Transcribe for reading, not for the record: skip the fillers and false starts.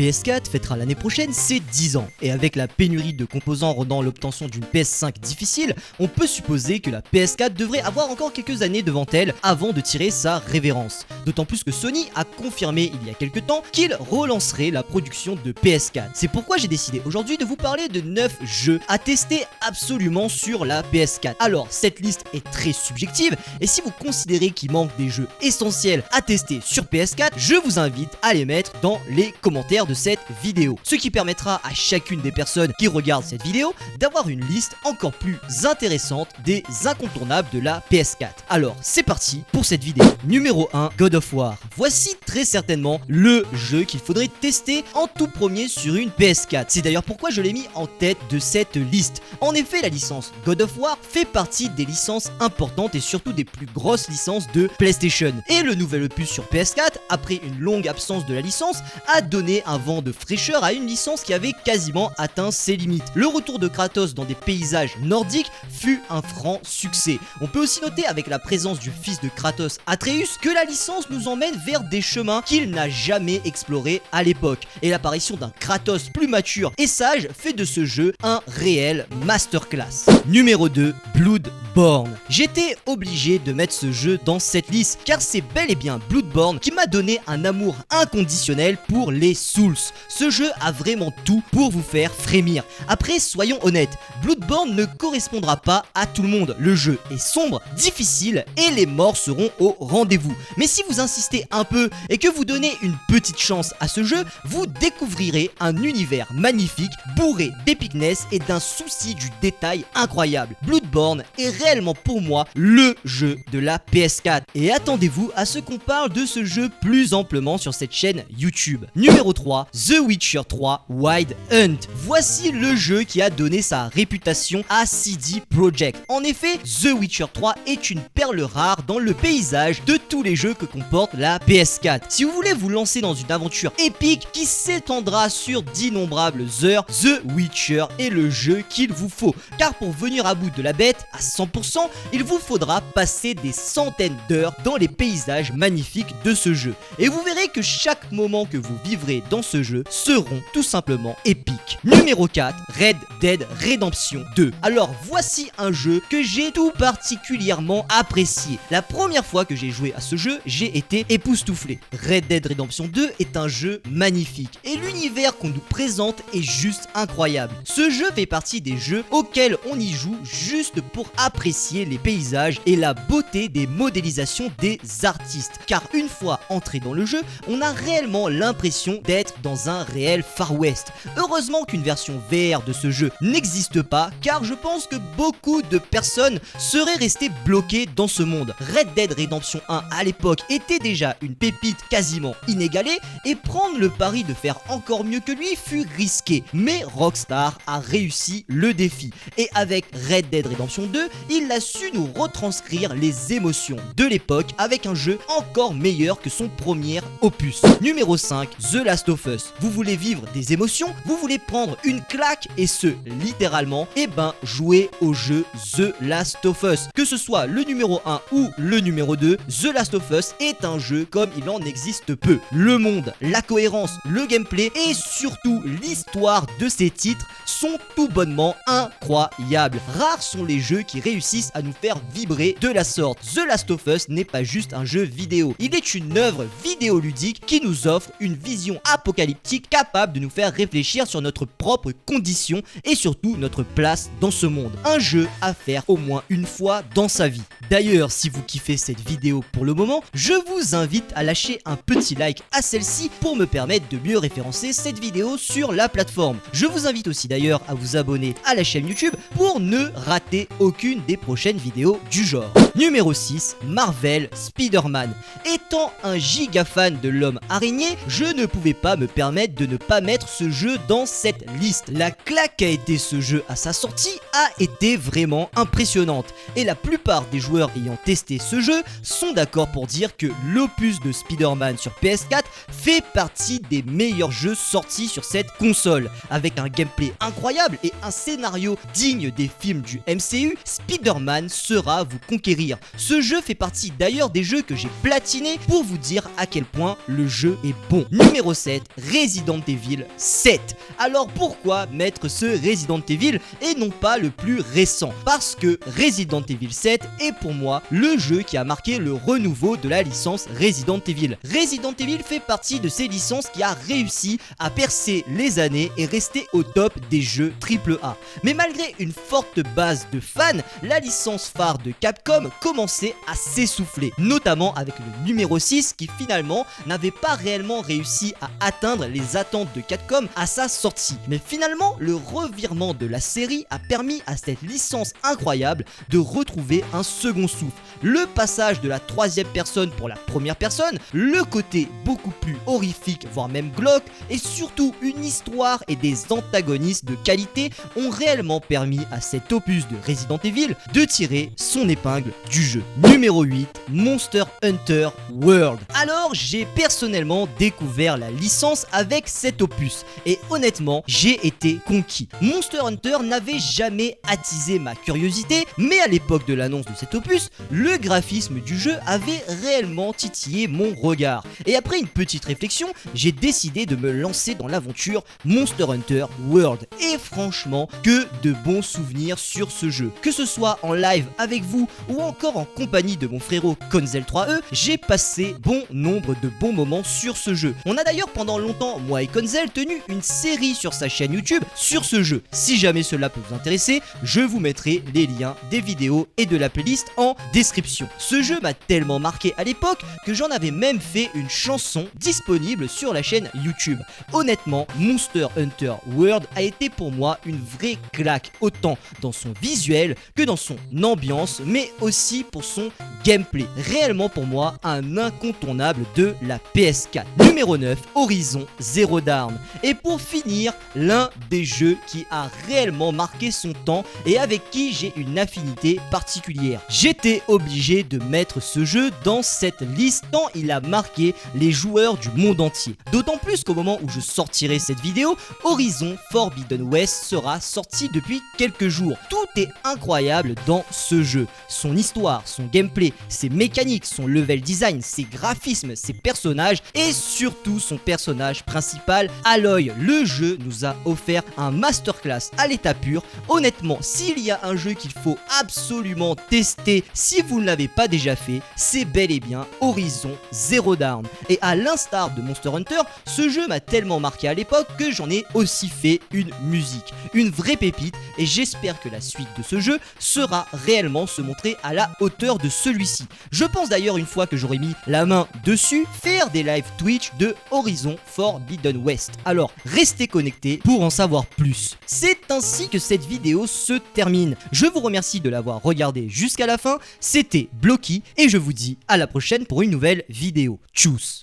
PS4 fêtera l'année prochaine ses 10 ans, et avec la pénurie de composants rendant l'obtention d'une PS5 difficile, on peut supposer que la PS4 devrait avoir encore quelques années devant elle avant de tirer sa révérence. D'autant plus que Sony a confirmé il y a quelques temps qu'il relancerait la production de PS4. C'est pourquoi j'ai décidé aujourd'hui de vous parler de 9 jeux à tester absolument sur la PS4. Alors cette liste est très subjective, et si vous considérez qu'il manque des jeux essentiels à tester sur PS4, je vous invite à les mettre dans les commentaires de cette vidéo. Ce qui permettra à chacune des personnes qui regardent cette vidéo d'avoir une liste encore plus intéressante des incontournables de la PS4. Alors c'est parti pour cette vidéo. Numéro 1, God of War. Voici très certainement le jeu qu'il faudrait tester en tout premier sur une PS4. C'est d'ailleurs pourquoi je l'ai mis en tête de cette liste. En effet, la licence God of War fait partie des licences importantes et surtout des plus grosses licences de PlayStation. Et le nouvel opus sur PS4, après une longue absence de la licence, a donné un vent de fraîcheur à une licence qui avait quasiment atteint ses limites. Le retour de Kratos dans des paysages nordiques fut un franc succès. On peut aussi noter avec la présence du fils de Kratos, Atreus, que la licence nous emmène vers des chemins qu'il n'a jamais explorés à l'époque. Et l'apparition d'un Kratos plus mature et sage fait de ce jeu un réel masterclass. Numéro 2, Bloodborne. J'étais obligé de mettre ce jeu dans cette liste car c'est bel et bien Bloodborne qui m'a donné un amour inconditionnel pour les Souls. Ce jeu a vraiment tout pour vous faire frémir. Après, soyons honnêtes, Bloodborne ne correspondra pas à tout le monde. Le jeu est sombre, difficile et les morts seront au rendez-vous. Mais si vous insistez un peu et que vous donnez une petite chance à ce jeu, vous découvrirez un univers magnifique, bourré d'épicness et d'un souci du détail incroyable. Bloodborne est réellement pour moi le jeu de la PS4. Et attendez-vous à ce qu'on parle de ce jeu plus amplement sur cette chaîne YouTube. Numéro 3, The Witcher 3 Wild Hunt. Voici le jeu qui a donné sa réputation à CD Projekt. En effet, The Witcher 3 est une perle rare dans le paysage de tous les jeux que comporte la PS4. Si vous voulez vous lancer dans une aventure épique qui s'étendra sur d'innombrables heures, The Witcher est le jeu qu'il vous faut. Car pour venir à bout de la bête à 100%, il vous faudra passer des centaines d'heures dans les paysages magnifiques de ce jeu. Et vous verrez que chaque moment que vous vivrez dans ce jeu seront tout simplement épiques. Numéro 4, Red Dead Redemption 2. Alors voici un jeu que j'ai tout particulièrement apprécié. La première fois que j'ai joué à ce jeu, j'ai été époustouflé. Red Dead Redemption 2 est un jeu magnifique et l'univers qu'on nous présente est juste incroyable. Ce jeu fait partie des jeux auxquels on y joue juste pour apprécier les paysages et la beauté des modélisations des artistes. Car une fois entré dans le jeu, on a réellement l'impression d'être dans un réel Far West. Heureusement qu'une version VR de ce jeu n'existe pas, car je pense que beaucoup de personnes seraient restées bloquées dans ce monde. Red Dead Redemption 1 à l'époque était déjà une pépite quasiment inégalée, et prendre le pari de faire encore mieux que lui fut risqué. Mais Rockstar a réussi le défi, et avec Red Dead Redemption 2, il a su nous retranscrire les émotions de l'époque avec un jeu encore meilleur que son premier opus. Numéro 5, The Last of Us. Vous voulez vivre des émotions, vous voulez prendre une claque, et ce littéralement, et ben jouez au jeu The Last of Us. Que ce soit le numéro 1 ou le numéro 2, The Last of Us est un jeu comme il en existe peu. Le monde, la cohérence, le gameplay et surtout l'histoire de ces titres sont tout bonnement incroyables. Rares sont les jeux qui réussissent à nous faire vibrer de la sorte. The Last of Us n'est pas juste un jeu vidéo, il est une œuvre vidéoludique qui nous offre une vision apocalyptique capable de nous faire réfléchir sur notre propre condition et surtout notre place dans ce monde. Un jeu à faire au moins une fois dans sa vie. D'ailleurs, si vous kiffez cette vidéo pour le moment, je vous invite à lâcher un petit like à celle-ci pour me permettre de mieux référencer cette vidéo sur la plateforme. Je vous invite aussi d'ailleurs à vous abonner à la chaîne YouTube pour ne rater aucune des prochaines vidéos du genre. Numéro 6, Marvel Spider-Man. Étant un giga fan de l'homme araignée, je ne pouvais pas me permettre de ne pas mettre ce jeu dans cette liste. La claque qu'a été ce jeu à sa sortie a été vraiment impressionnante, et la plupart des joueurs ayant testé ce jeu sont d'accord pour dire que l'opus de Spider-Man sur PS4 fait partie des meilleurs jeux sortis sur cette console. Avec un gameplay incroyable et un scénario digne des films du MCU, Spider-Man sera vous conquérir rire. Ce jeu fait partie d'ailleurs des jeux que j'ai platiné pour vous dire à quel point le jeu est bon. Numéro 7, Resident Evil 7. Alors pourquoi mettre ce Resident Evil et non pas le plus récent? Parce que Resident Evil 7 est pour moi le jeu qui a marqué le renouveau de la licence Resident Evil. Resident Evil fait partie de ces licences qui a réussi à percer les années et rester au top des jeux AAA. Mais malgré une forte base de fans, la licence phare de Capcom commençait à s'essouffler, notamment avec le numéro 6 qui finalement n'avait pas réellement réussi à atteindre les attentes de Capcom à sa sortie. Mais finalement, le revirement de la série a permis à cette licence incroyable de retrouver un second souffle. Le passage de la troisième personne pour la première personne, le côté beaucoup plus horrifique, voire même glauque, et surtout une histoire et des antagonistes de qualité ont réellement permis à cet opus de Resident Evil de tirer son épingle du jeu. Numéro 8, Monster Hunter World. Alors j'ai personnellement découvert la licence avec cet opus et honnêtement j'ai été conquis. Monster Hunter n'avait jamais attisé ma curiosité, mais à l'époque de l'annonce de cet opus, le graphisme du jeu avait réellement titillé mon regard. Et après une petite réflexion, j'ai décidé de me lancer dans l'aventure Monster Hunter World. Et franchement, que de bons souvenirs sur ce jeu. Que ce soit en live avec vous ou encore en compagnie de mon frérot Konzel3E, j'ai passé bon nombre de bons moments sur ce jeu. On a d'ailleurs pendant longtemps, moi et Konzel, tenu une série sur sa chaîne YouTube sur ce jeu. Si jamais cela peut vous intéresser, je vous mettrai les liens des vidéos et de la playlist en description. Ce jeu m'a tellement marqué à l'époque que j'en avais même fait une chanson disponible sur la chaîne YouTube. Honnêtement, Monster Hunter World a été pour moi une vraie claque, autant dans son visuel que dans son ambiance, mais aussi pour son gameplay. Réellement pour moi un incontournable de la PS4. Numéro 9, Horizon Zero Dawn. Et pour finir, l'un des jeux qui a réellement marqué son temps et avec qui j'ai une affinité particulière. J'étais obligé de mettre ce jeu dans cette liste tant il a marqué les joueurs du monde entier. D'autant plus qu'au moment où je sortirai cette vidéo, Horizon Forbidden West sera sorti depuis quelques jours. Tout est incroyable dans ce jeu. Son histoire, son gameplay, ses mécaniques, son level design, ses graphismes, ses personnages et surtout son personnage principal, Aloy. Le jeu nous a offert un masterclass à l'état pur. Honnêtement, s'il y a un jeu qu'il faut absolument tester si vous ne l'avez pas déjà fait, c'est bel et bien Horizon Zero Dawn. Et à l'instar de Monster Hunter, ce jeu m'a tellement marqué à l'époque que j'en ai aussi fait une musique. Une vraie pépite et j'espère que la suite de ce jeu sera réellement se montrer à la hauteur de celui-ci. Je pense d'ailleurs une fois que j'aurai mis la main dessus, faire des live Twitch de Horizon Forbidden West. Alors restez connectés pour en savoir plus. C'est ainsi que cette vidéo se termine. Je vous remercie de l'avoir regardé jusqu'à la fin. C'était Blocky et je vous dis à la prochaine pour une nouvelle vidéo. Tchuss.